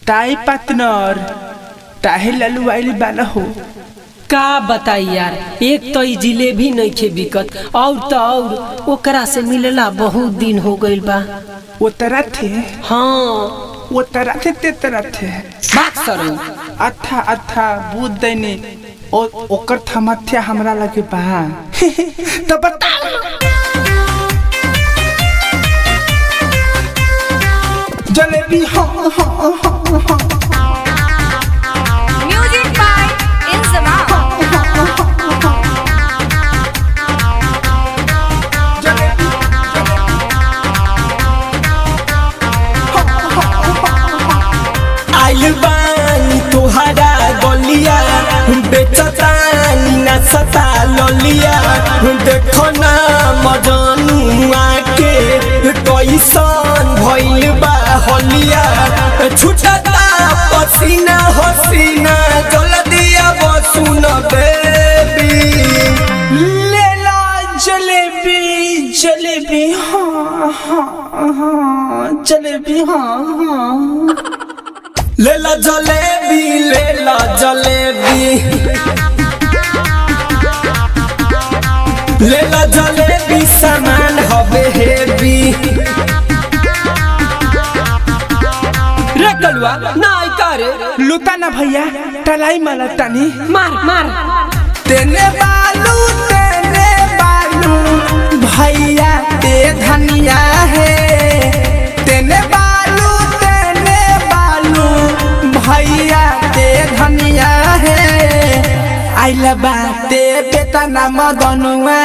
ताई पार्टनर ताहे ललू आइल बाला हो। का बताई यार, एक तो जिलेबी नहीं खे बिकत और तो और ओकरा से मिलला बहुत दिन हो गइल बा। वो तरह थे। हाँ वो तरह थे ते तरह थे। बात करो। अच्छा अच्छा बुझ दैनी और ओकर थमथ्या हमरा लगे बा। तो बताओ जलेबी हाँ हाँ हाँ हाँ। Music by Inzama. आइल बानी तोहरा गलिया बेचतानी नचता ललिया देखो ना मजनुआ के कैसन भइल बा हलिया छुटता पसीना हसीना जल्दी अब सुन बेबी लेला जलेबी जलेबी हाँ हाँ हाँ जलेबी हाँ हाँ। लेला जलेबी लेला जलेबी लेला जलेबी सामान हवे हेवी रे कलवा नाई करे लुता ना भैया तलाई माला तानी मार मार तेने बालू भैया ते धनिया है। तेने बालू भैया ते धनिया है। आइला बाते बेटा ना मदनुआ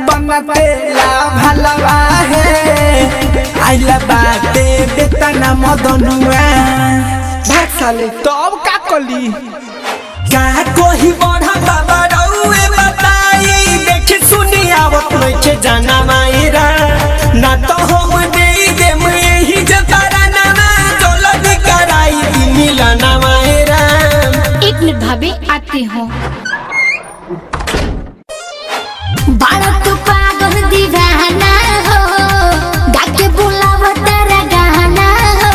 बनते ला भलवा है। आइला बाते बेटा ना मदनुआ भाग साले तो अब का कली का कोही बढ़ा बाबा रउए बताई देखि सुनी आवत नइखे जाना मायरा ना तो हम देई देम एही जतारा नामा जल्दी कराई दी मिलना मायरा। एक मिनट भाभी आती हूँ। बाड़ा तू पागल दीवाना हो गाके बुलावा तेरा गाना हो।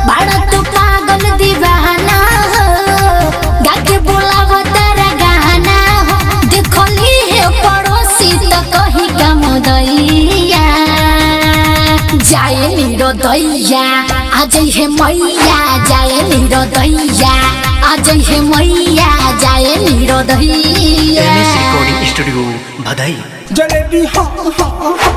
बाड़ा तू पागल दीवाना हो गाके बुलावा तेरा गाना हो। देखली है पड़ोसी तो कही का मुदैया जाए नीरो दैया आज है मैया जाए नीरो दैया आज है मैया जाए नीरो दैया। एमएस रिकॉर्डिंग स्टूडियो बधाई। जलेबी हाँ हाँ हाँ।